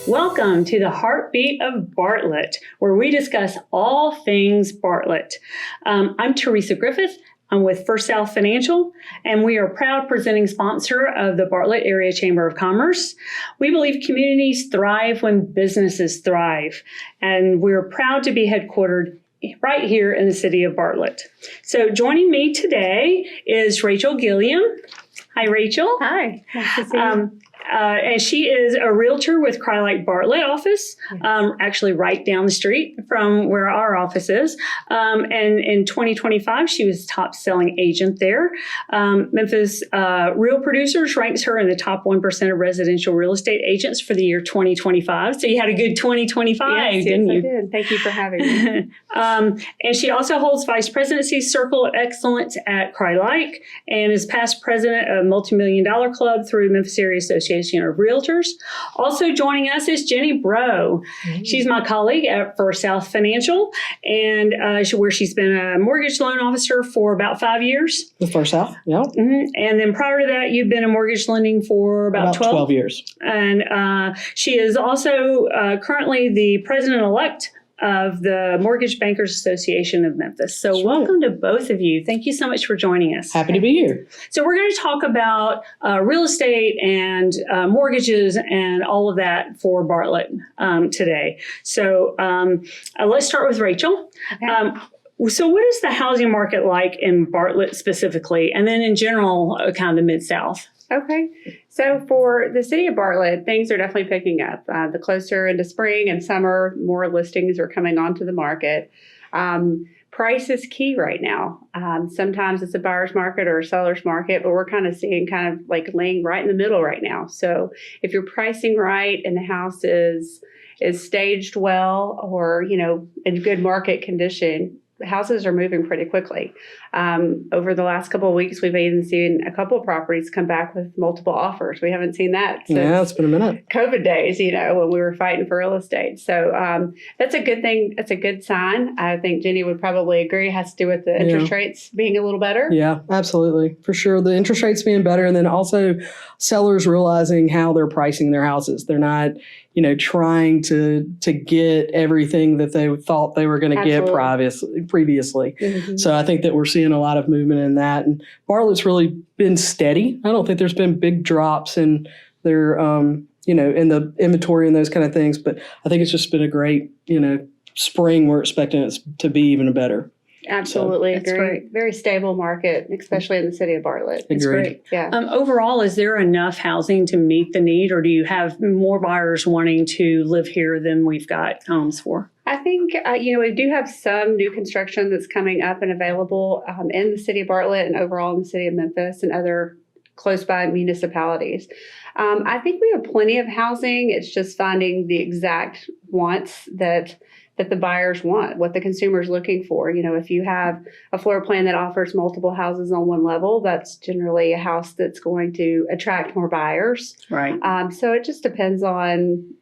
Welcome to the Heartbeat of Bartlett, where we discuss all things Bartlett. I'm Teresa Griffith. I'm with First South Financial, and we are a proud presenting sponsor of the Bartlett Area Chamber of Commerce. We believe communities thrive when businesses thrive, and we're proud to be headquartered right here in the city of Bartlett. So joining me today is Rachel Gilliam. Hi, Rachel. Hi. Nice to see you. And she is a realtor with Crye-Leike Bartlett office, actually right down the street from where our office is. And in 2025, she was top selling agent there. Memphis Real Producers ranks her in the top 1% of residential real estate agents for the year 2025. So you had a good 2025, didn't you? Yes, I did. Thank you for having me. And she also holds Vice Presidency Circle of Excellence at Crye-Leike and is past president of Multi-Million-Dollar Club through Memphis Area Association of Realtors. Also joining us is Jenny Breaux. Mm-hmm. She's my colleague at First South Financial, and where she's been a mortgage loan officer for about 5 years. With First South, yeah. Mm-hmm. And then prior to that, you've been in mortgage lending for about 12 years. And she is also currently the president-elect of the Mortgage Bankers Association of Memphis. So That's welcome right. to both of you. Thank you so much for joining us. Happy to be here. So we're going to talk about real estate and mortgages and all of that for Bartlett today. So let's start with Rachel. Okay. So what is the housing market like in Bartlett specifically, and then in general, kind of the Mid-South? Okay. So for the city of Bartlett, things are definitely picking up. The closer into spring and summer, more listings are coming onto the market. Price is key right now. Sometimes it's a buyer's market or a seller's market, but we're kind of seeing like laying right in the middle right now. So if you're pricing right and the house is staged well or, in good market condition, houses are moving pretty quickly. Over the last couple of weeks, we've even seen a couple of properties come back with multiple offers. We haven't seen that since it's been a minute. COVID days, when we were fighting for real estate. So that's a good thing. That's a good sign. I think Jenny would probably agree. It has to do with the interest rates being a little better. Yeah, absolutely. For sure. The interest rates being better. And then also sellers realizing how they're pricing their houses. They're not, trying to get everything that they thought they were going to get previously. Mm-hmm. So I think that we're seeing a lot of movement in that. And Bartlett's really been steady. I don't think there's been big drops in their, in the inventory and those kind of things. But I think it's just been a great, spring. We're expecting it to be even better. Absolutely So, agree. Very stable market, especially in the city of Bartlett. It's Agreed. great. Yeah. Overall, is there enough housing to meet the need, or do you have more buyers wanting to live here than we've got homes for? I think, we do have some new construction that's coming up and available in the city of Bartlett and overall in the city of Memphis and other close by municipalities. I think we have plenty of housing. It's just finding the exact wants that the buyers want, what the consumer's looking for. If you have a floor plan that offers multiple houses on one level, that's generally a house that's going to attract more buyers. Right. So it just depends on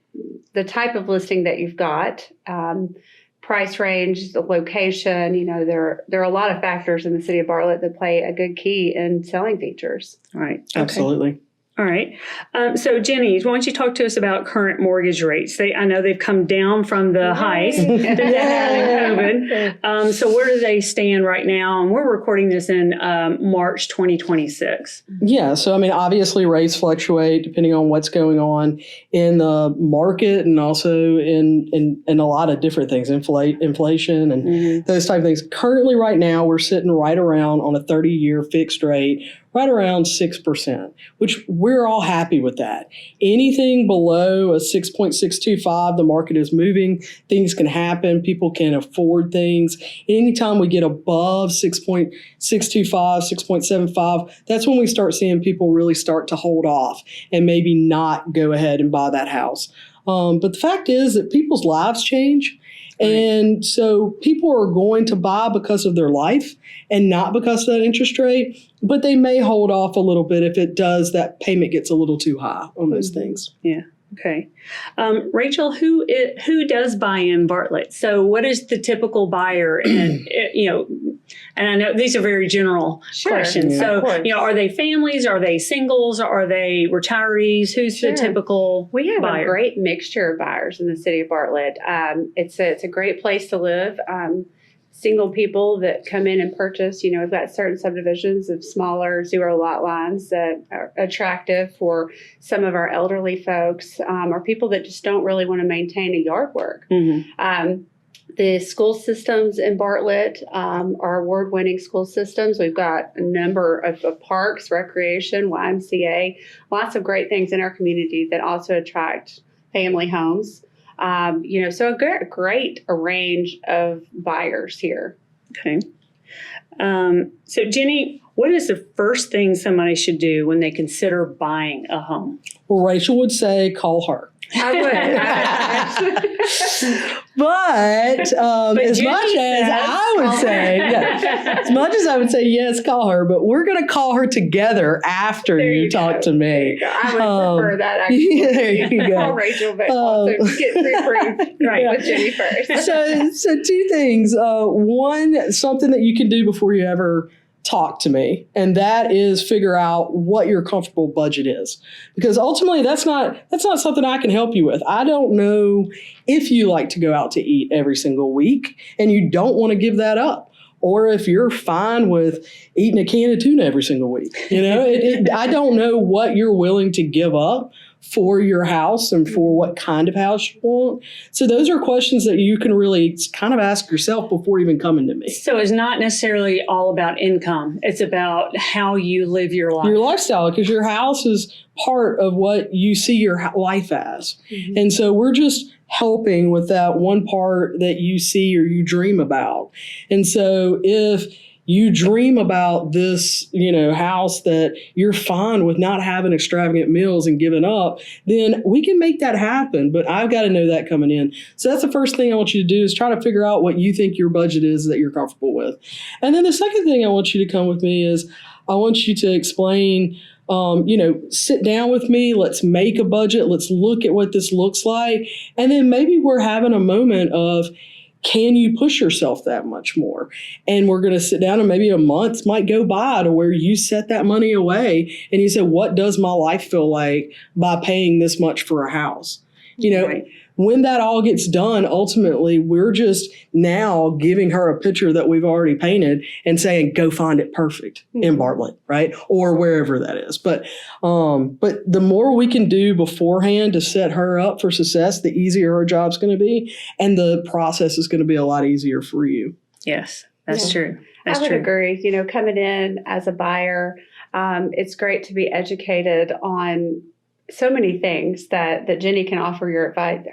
the type of listing that you've got, price range, the location. There are a lot of factors in the city of Bartlett that play a good key in selling features. Right. Okay. Absolutely. All right. So, Jenny, why don't you talk to us about current mortgage rates? I know they've come down from the highs that they had in COVID. So where do they stand right now? And we're recording this in March 2026. Yeah. So, obviously rates fluctuate depending on what's going on in the market and also in a lot of different things, inflation and those type of things. Currently, right now, we're sitting right around on a 30-year fixed rate, right around 6%, which we're all happy with that. Anything below a 6.625, the market is moving. Things can happen. People can afford things. Anytime we get above 6.625, 6.75, that's when we start seeing people really start to hold off and maybe not go ahead and buy that house. But the fact is that people's lives change. And so people are going to buy because of their life and not because of that interest rate, but they may hold off a little bit if that payment gets a little too high on those things. Yeah. Okay. Rachel, who does buy in Bartlett? So what is the typical buyer? And, and I know these are very general questions. Yeah, So, are they families? Are they singles? Are they retirees? Who's the typical We have buyer? a great mixture of buyers in the city of Bartlett. It's a great place to live. Single people that come in and purchase, we've got certain subdivisions of smaller 0 lot lines that are attractive for some of our elderly folks, or people that just don't really want to maintain a yard work. Mm-hmm. The school systems in Bartlett are award-winning school systems. We've got a number of parks, recreation, YMCA, lots of great things in our community that also attract family homes. So a great range of buyers here. Okay. So Jenny, what is the first thing somebody should do when they consider buying a home? Well, Rachel would say call her. I would. But as much as I would say, as much as I would say yes, call her. But we're going to call her together after you talk to me. I would prefer that. Actually, there you go. Call Rachel, but also get pre-approved with Jenny first. So two things. One, something that you can do before you ever talk to me, and that is figure out what your comfortable budget is, because ultimately that's not something I can help you with. I don't know if you like to go out to eat every single week and you don't want to give that up, or if you're fine with eating a can of tuna every single week. I don't know what you're willing to give up for your house and for what kind of house you want. So those are questions that you can really kind of ask yourself before even coming to me. So it's not necessarily all about income. It's about how you live your life. Your lifestyle, because your house is part of what you see your life as. Mm-hmm. And so we're just helping with that one part that you see or you dream about. And so if you dream about this, house that you're fine with not having extravagant meals and giving up, then we can make that happen. But I've got to know that coming in. So that's the first thing I want you to do is try to figure out what you think your budget is that you're comfortable with. And then the second thing I want you to come with me is I want you to explain, sit down with me. Let's make a budget. Let's look at what this looks like. And then maybe we're having a moment of, can you push yourself that much more? And we're going to sit down and maybe a month might go by to where you set that money away and you say, what does my life feel like by paying this much for a house? Right. When that all gets done, ultimately, we're just now giving her a picture that we've already painted and saying, go find it perfect in Bartlett, right? Or wherever that is. But the more we can do beforehand to set her up for success, the easier her job's going to be. And the process is going to be a lot easier for you. Yes, that's true. I would agree. Coming in as a buyer, it's great to be educated on so many things that Jenny can offer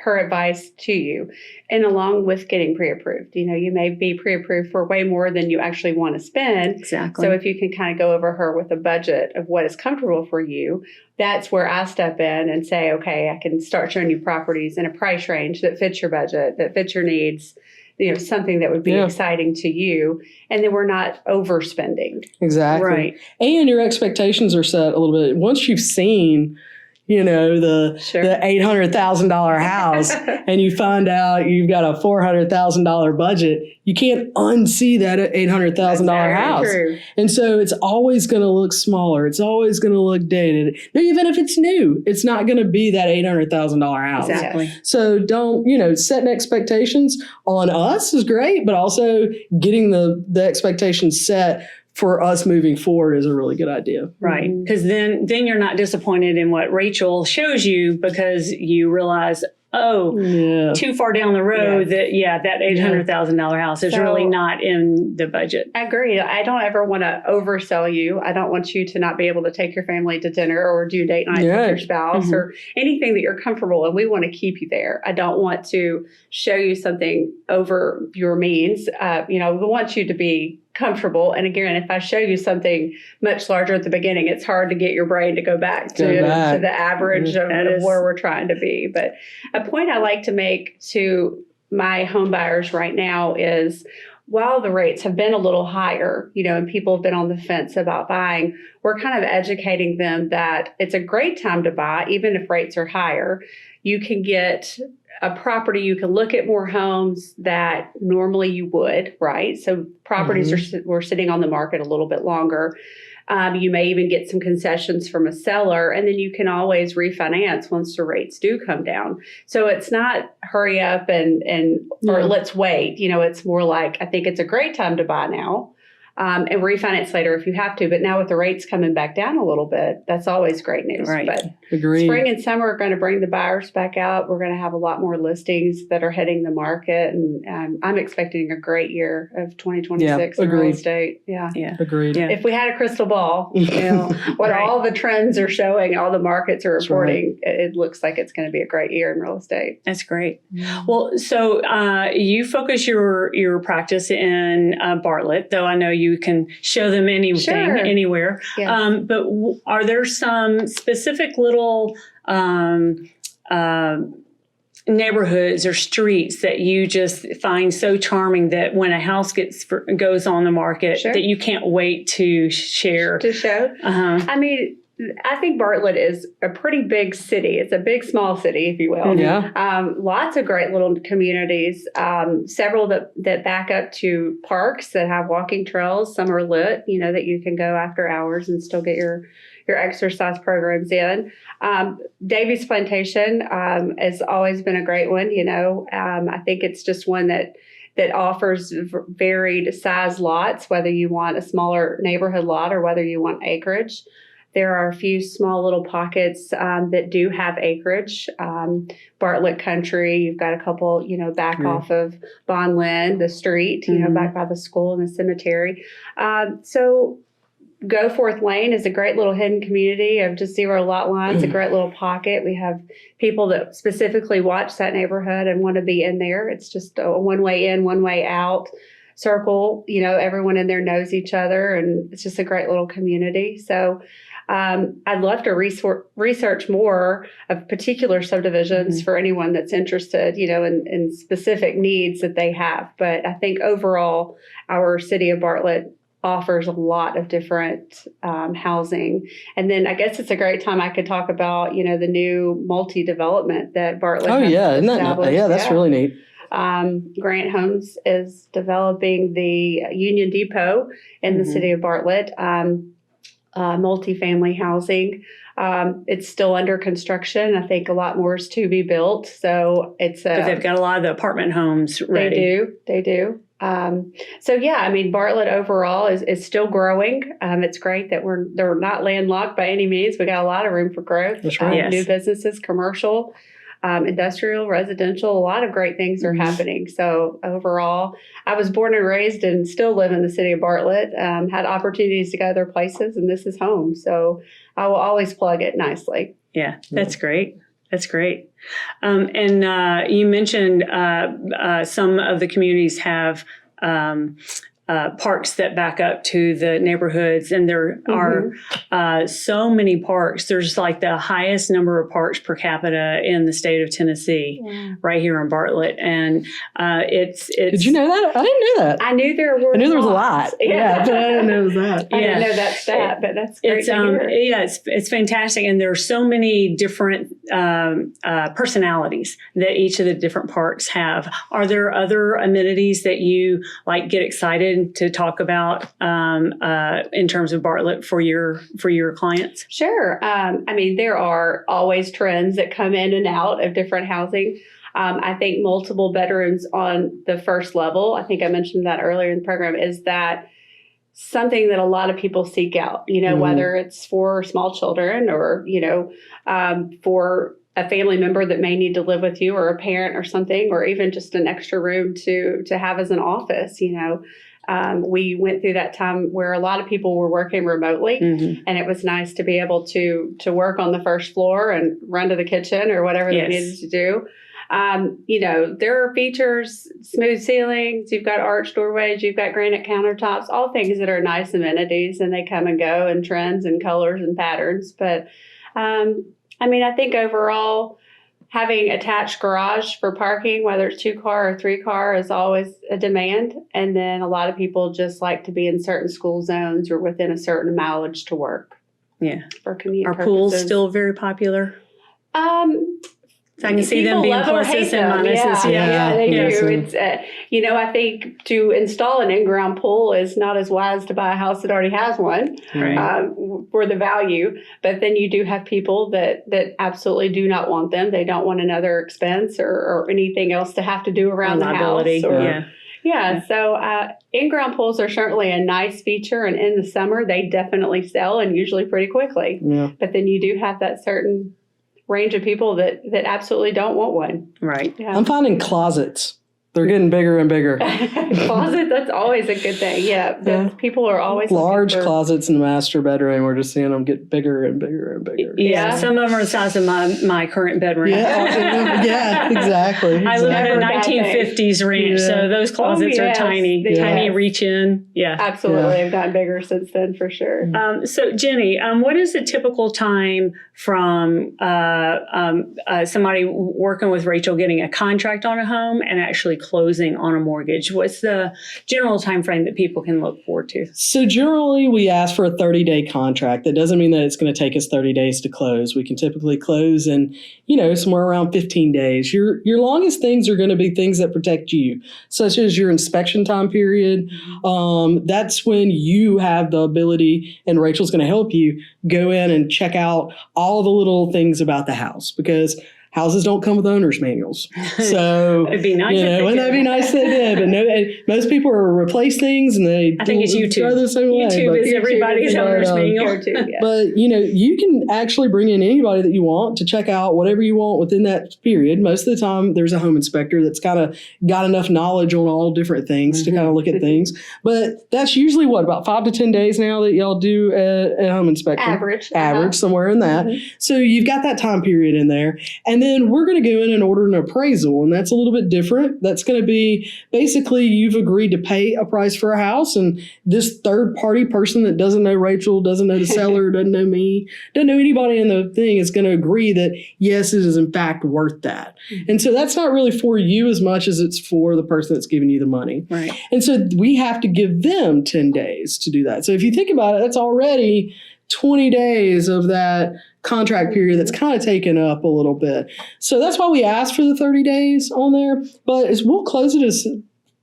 her advice to you, and along with getting pre-approved. You may be pre-approved for way more than you actually want to spend. Exactly. So if you can kind of go over her with a budget of what is comfortable for you, that's where I step in and say, okay, I can start showing you properties in a price range that fits your budget, that fits your needs, something that would be exciting to you. And then we're not overspending. Exactly. Right. And your expectations are set a little bit. Once you've seen the $800,000 house and you find out you've got a $400,000 budget, you can't unsee that $800,000 house. True. And so it's always going to look smaller. It's always going to look dated. Even if it's new, it's not going to be that $800,000 house. Exactly. So don't, setting expectations on us is great, but also getting the expectations set for us moving forward is a really good idea. Right. Because then you're not disappointed in what Rachel shows you, because you realize, too far down the road that $800,000 house is really not in the budget. I agree. I don't ever want to oversell you. I don't want you to not be able to take your family to dinner or do date night with your spouse or anything that you're comfortable in. We want to keep you there. I don't want to show you something over your means. We want you to be comfortable. And again, if I show you something much larger at the beginning, it's hard to get your brain to go back to the average of where we're trying to be. But a point I like to make to my home buyers right now is, while the rates have been a little higher, and people have been on the fence about buying, we're kind of educating them that it's a great time to buy, even if rates are higher. You can get a property, you can look at more homes that normally you would, right? So properties were sitting on the market a little bit longer. You may even get some concessions from a seller, and then you can always refinance once the rates do come down. So it's not hurry up or let's wait. It's more like, I think it's a great time to buy now. And refinance later if you have to. But now with the rates coming back down a little bit, that's always great news. Right. But Agreed. Spring and summer are going to bring the buyers back out. We're going to have a lot more listings that are hitting the market. And I'm expecting a great year of 2026 in real estate. Yeah. Agreed. Yeah. If we had a crystal ball, what all the trends are showing, all the markets are reporting, it looks like it's going to be a great year in real estate. That's great. Well, so you focus your practice in Bartlett, though I know you can show them anything, anywhere. Yes. But are there some specific little neighborhoods or streets that you just find so charming that when a house goes on the market that you can't wait to share? To show? I mean, I think Bartlett is a pretty big city. It's a big, small city, if you will. Yeah. Lots of great little communities, several that back up to parks that have walking trails. Some are lit, that you can go after hours and still get your exercise programs in. Davies Plantation has always been a great one. I think it's just one that offers varied size lots, whether you want a smaller neighborhood lot or whether you want acreage. There are a few small little pockets that do have acreage. Bartlett Country, you've got a couple, back off of Bon Lin, the street, back by the school and the cemetery. So Goforth Lane is a great little hidden community of just 0 lot lines, a great little pocket. We have people that specifically watch that neighborhood and want to be in there. It's just a one way in, one way out circle. Everyone in there knows each other, and it's just a great little community. So I'd love to research more of particular subdivisions for anyone that's interested, in specific needs that they have. But I think overall, our city of Bartlett offers a lot of different housing. And then I guess it's a great time I could talk about, the new multi-development that Bartlett has established. That's really neat. Grant Homes is developing the Union Depot in the city of Bartlett. Multifamily housing. It's still under construction. I think a lot more is to be built. So it's but they've got a lot of the apartment homes ready. They do. Bartlett overall is still growing. It's great that they're not landlocked by any means. We got a lot of room for growth. That's right. New businesses, commercial, industrial, residential, a lot of great things are happening. So overall, I was born and raised and still live in the city of Bartlett, had opportunities to go other places, and this is home. So I will always plug it nicely. Yeah, that's great. That's great. And you mentioned some of the communities have parks that back up to the neighborhoods, and there are so many parks. There's like the highest number of parks per capita in the state of Tennessee, right here in Bartlett, and it's. Did you know that? I didn't know that. I knew there were. I knew there was a lot. Yeah, but I didn't know that. I didn't know that stat, but that's great to hear. Yeah, it's fantastic, and there are so many different personalities that each of the different parks have. Are there other amenities that you get excited to talk about in terms of Bartlett for your clients? Sure. There are always trends that come in and out of different housing. I think multiple bedrooms on the first level, I think I mentioned that earlier in the program, is that something that a lot of people seek out, whether it's for small children or, for a family member that may need to live with you, or a parent or something, or even just an extra room to have as an office, We went through that time where a lot of people were working remotely, and it was nice to be able to work on the first floor and run to the kitchen or whatever they needed to do. There are features, smooth ceilings, you've got arched doorways, you've got granite countertops, all things that are nice amenities, and they come and go in trends and colors and patterns. But I think overall, Having attached garage for parking, whether it's 2-car or 3-car, is always a demand. And then a lot of people just like to be in certain school zones or within a certain mileage to work. Yeah. For commute Are purposes. pools still very popular? I can see them being pluses and minuses. Yeah, they yeah. do. It's I think to install an in-ground pool is not as wise to buy a house that already has one for the value. But then you do have people that absolutely do not want them. They don't want another expense or anything else to have to do around the liability. house. So in-ground pools are certainly a nice feature, and in the summer they definitely sell, and usually pretty quickly. Yeah. But then you do have that certain range of people that absolutely don't want one. Right. Yeah. I'm finding closets. They're getting bigger and bigger. Closet, that's always a good thing. Yeah. People are always large closets in the master bedroom. We're just seeing them get bigger and bigger and bigger. Yeah. Some of them are the size of my current bedroom. Yeah, exactly. I live in a 1950s ranch, so those closets are tiny. Tiny reach in. Yeah. Absolutely. They've gotten bigger since then for sure. So Jenny, what is the typical time from somebody working with Rachel getting a contract on a home and actually closing on a mortgage? What's the general time frame that people can look forward to? So generally we ask for a 30-day contract. That doesn't mean that it's going to take us 30 days to close. We can typically close in, somewhere around 15 days. Your longest things are going to be things that protect you, such as your inspection time period. That's when you have the ability, and Rachel's going to help you go in and check out all the little things about the house, because houses don't come with owner's manuals. So it'd be nice. Wouldn't that be nice if they did? But most people replace things and they I think it's YouTube. The same way. YouTube is everybody's owner's manual. But you can actually bring in anybody that you want to check out whatever you want within that period. Most of the time, there's a home inspector that's kind of got enough knowledge on all different things to kind of look at things. But that's usually about 5 to 10 days now that y'all do a home inspection. Average, somewhere in that. So you've got that time period in there. And then we're going to go in and order an appraisal, and that's a little bit different. That's going to be basically you've agreed to pay a price for a house, and this third-party person that doesn't know Rachel, doesn't know the seller, doesn't know me, doesn't know anybody in the thing is going to agree that, yes, it is in fact worth that. And so that's not really for you as much as it's for the person that's giving you the money. Right. And so we have to give them 10 days to do that. So if you think about it, that's already 20 days of that contract period that's kind of taken up a little bit. So that's why we ask for the 30 days on there. But we'll close it as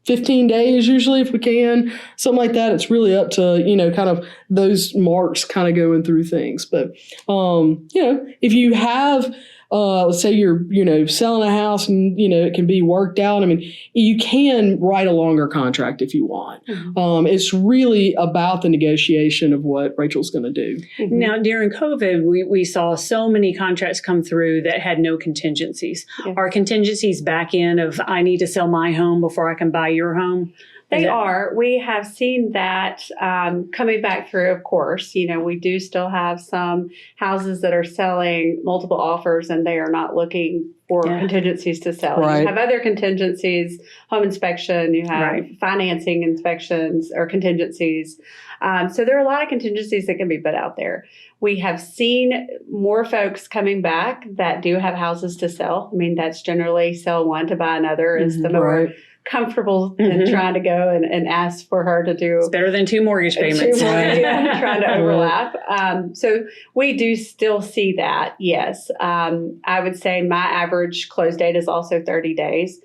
15 days usually if we can, something like that. It's really up to, kind of those marks kind of going through things. But, if you have, let's say you're, selling a house and, it can be worked out. I mean, you can write a longer contract if you want. It's really about the negotiation of what Rachel's going to do. Now, during COVID, we saw so many contracts come through that had no contingencies. Yes. Are contingencies back in of I need to sell my home before I can buy your home? They are. We have seen that coming back through, of course. We do still have some houses that are selling multiple offers and they are not looking for contingencies to sell. Right. You have other contingencies, home inspection, you have financing inspections or contingencies. So there are a lot of contingencies that can be put out there. We have seen more folks coming back that do have houses to sell. I mean, that's generally sell one to buy another is the more comfortable than trying to go and ask for her to do. It's better than 2 mortgage payments. Trying to overlap. So we do still see that, yes. I would say my average close date is also 30 days.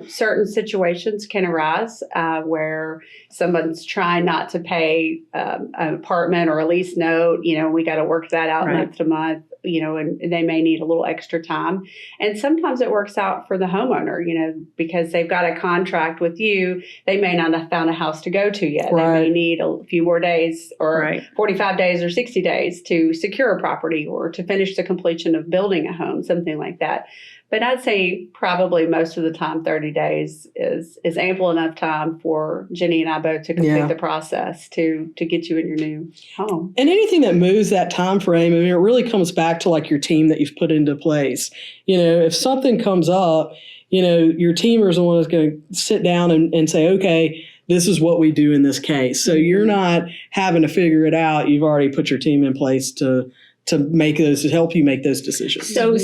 Certain situations can arise where someone's trying not to pay an apartment or a lease note. We got to work that out month to month. And they may need a little extra time. And sometimes it works out for the homeowner, because they've got a contract with you. They may not have found a house to go to yet. They may need a few more days or 45 days or 60 days to secure a property or to finish the completion of building a home, something like that. But I'd say probably most of the time, 30 days is ample enough time for Jenny and I both to complete the process to get you in your new home. And anything that moves that time frame, it really comes back to like your team that you've put into place. If something comes up, your teamers are the one that's going to sit down and say, okay, this is what we do in this case. So you're not having to figure it out. You've already put your team in place to to help you make those decisions. So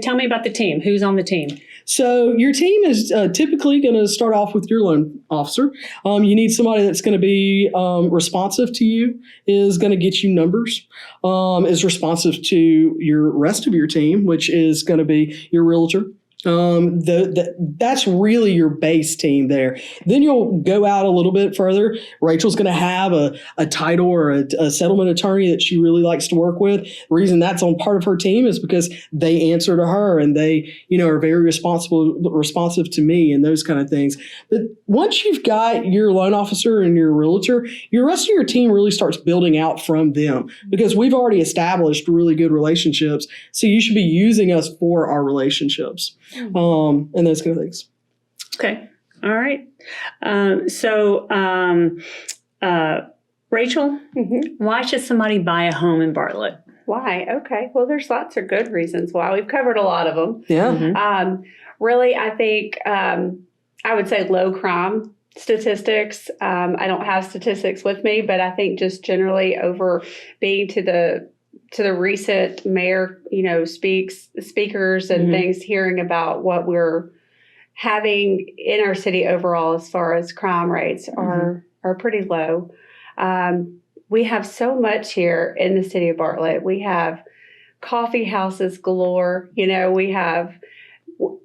tell me about the team. Who's on the team? So your team is typically going to start off with your loan officer. You need somebody that's going to be responsive to you, is going to get you numbers, is responsive to your rest of your team, which is going to be your realtor. That's really your base team there. Then you'll go out a little bit further. Rachel's going to have a title or a settlement attorney that she really likes to work with. The reason that's on part of her team is because they answer to her and they, are very responsive to me and those kind of things. But once you've got your loan officer and your realtor, your rest of your team really starts building out from them because we've already established really good relationships. So you should be using us for our relationships. And those kind of things. Okay. All right. Rachel, why should somebody buy a home in Bartlett? Why? Okay. Well, there's lots of good reasons why. We've covered a lot of them. Yeah. Really, I think I would say low crime statistics. I don't have statistics with me, but I think just generally over being to the recent mayor, speakers and things, hearing about what we're having in our city overall as far as crime rates are pretty low. We have so much here in the city of Bartlett. We have coffee houses galore. We have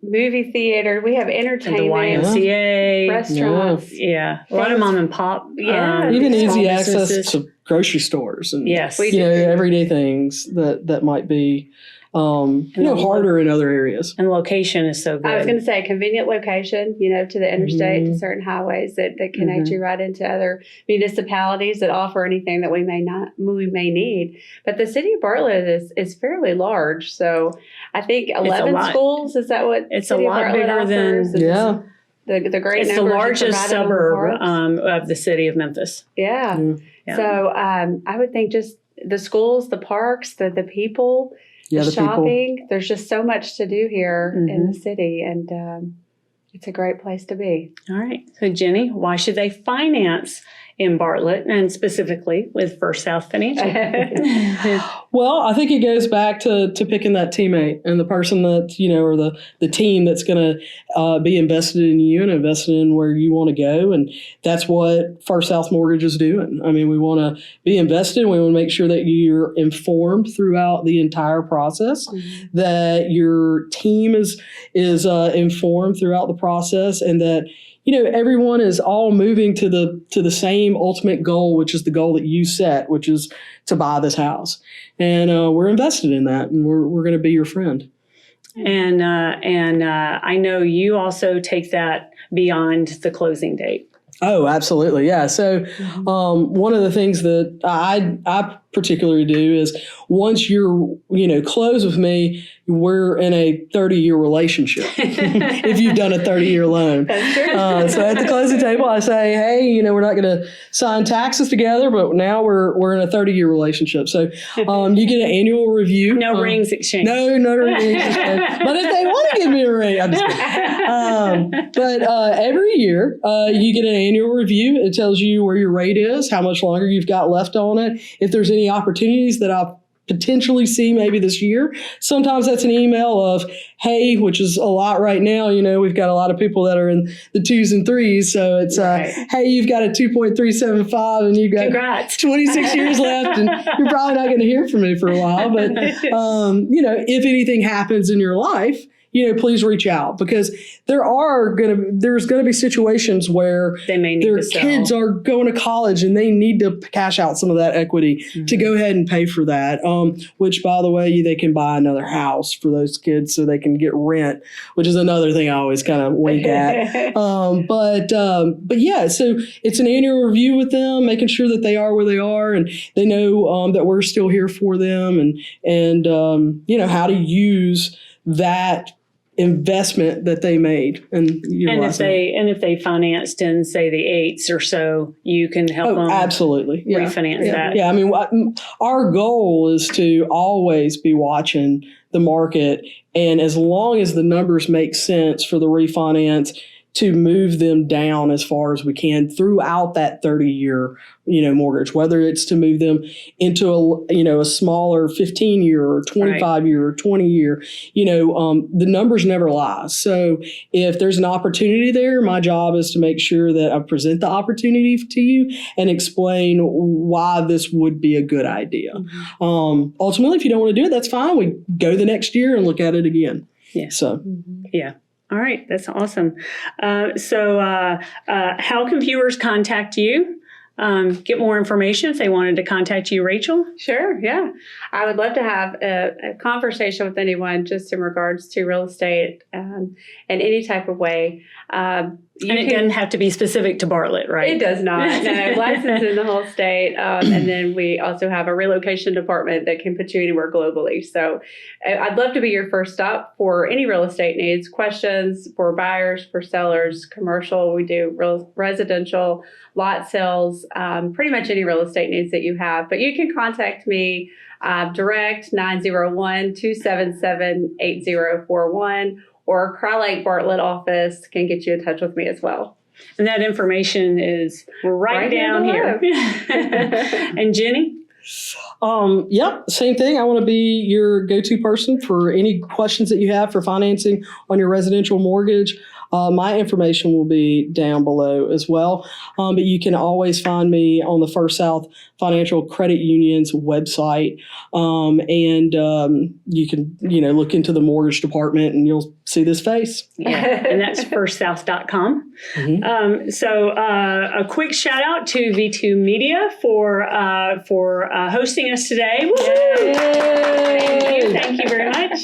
movie theater. We have entertainment. And the YMCA. Restaurants. Yeah. A lot of mom and pop. Even easy access businesses. to grocery stores and Yes. everyday things that might be harder in other areas. And location is so good. I was going to say convenient location, to the interstate, to certain highways that connect you right into other municipalities that offer anything that we may need. But the city of Bartlett is fairly large, so I think 11 schools. Is that what it's city a lot bigger offers? than the great. It's the largest suburb of the city of Memphis. Yeah. Yeah. So I would think just the schools, the parks, the people. The shopping. People. There's just so much to do here in the city, and it's a great place to be. All right. So, Jenny, why should they finance in Bartlett and specifically with First South Financial? Well, I think it goes back to picking that teammate and the person that, or the team that's going to be invested in you and invested in where you want to go. And that's what First South Mortgage is doing. I mean, we want to be invested. We want to make sure that you're informed throughout the entire process, that your team is informed throughout the process, and that everyone is all moving to the same ultimate goal, which is the goal that you set, which is to buy this house. And we're invested in that, and we're going to be your friend. And I know you also take that beyond the closing date. Oh, absolutely. Yeah. So one of the things that I particularly do is once you're, close with me, we're in a 30-year relationship if you've done a 30-year loan. So at the closing table, I say, hey, we're not going to sign taxes together, but now we're in a 30-year relationship. So you get an annual review. No rings exchange. No rings exchange. But if they want to give me a ring, I'm just kidding. But every year you get an annual review. It tells you where your rate is, how much longer you've got left on it, if there's any opportunities that I potentially see maybe this year. Sometimes that's an email of, hey, which is a lot right now. We've got a lot of people that are in the 2s and 3s. So it's, hey, you've got a 2.375 and you've got Congrats. 26 years left, and you're probably not going to hear from me for a while. But, if anything happens in your life, please reach out, because there's going to be situations where their kids are going to college and they need to cash out some of that equity to go ahead and pay for that. Which, by the way, they can buy another house for those kids so they can get rent, which is another thing I always kind of wink at. But yeah, so it's an annual review with them, making sure that they are where they are and they know that we're still here for them, and how to use that investment that they made. And if they financed in, say, the 8s or so, you can help them absolutely refinance that. Yeah, I mean, our goal is to always be watching the market, and as long as the numbers make sense for the refinance, to move them down as far as we can throughout that 30-year, mortgage, whether it's to move them into a smaller 15-year or 25-year or 20-year, the numbers never lie. So if there's an opportunity there, my job is to make sure that I present the opportunity to you and explain why this would be a good idea. Mm-hmm. Ultimately, if you don't want to do it, that's fine. We go the next year and look at it again. Yeah. So, yeah. All right. That's awesome. So how can viewers contact you? Get more information if they wanted to contact you, Rachel? Sure, yeah. I would love to have a conversation with anyone just in regards to real estate in any type of way. It doesn't have to be specific to Bartlett, right? It does not. No, licensed in the whole state. And then we also have a relocation department that can put you anywhere globally. So I'd love to be your first stop for any real estate needs, questions for buyers, for sellers, commercial. We do residential, lot sales, pretty much any real estate needs that you have. But you can contact me direct 901-277-8041. Or Crye-Leike Bartlett office can get you in touch with me as well. And that information is right down here. And Jenny? Same thing. I want to be your go-to person for any questions that you have for financing on your residential mortgage. My information will be down below as well. But you can always find me on the First South Financial Credit Union's website. And you can, look into the mortgage department and you'll see this face. Yeah, and that's firstsouth.com. Mm-hmm. So a quick shout out to V2 Media for hosting us today. Thank you very much.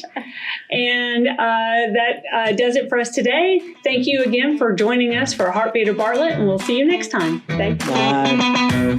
And that does it for us today. Thank you again for joining us for Heartbeat of Bartlett, and we'll see you next time. Thanks. Bye.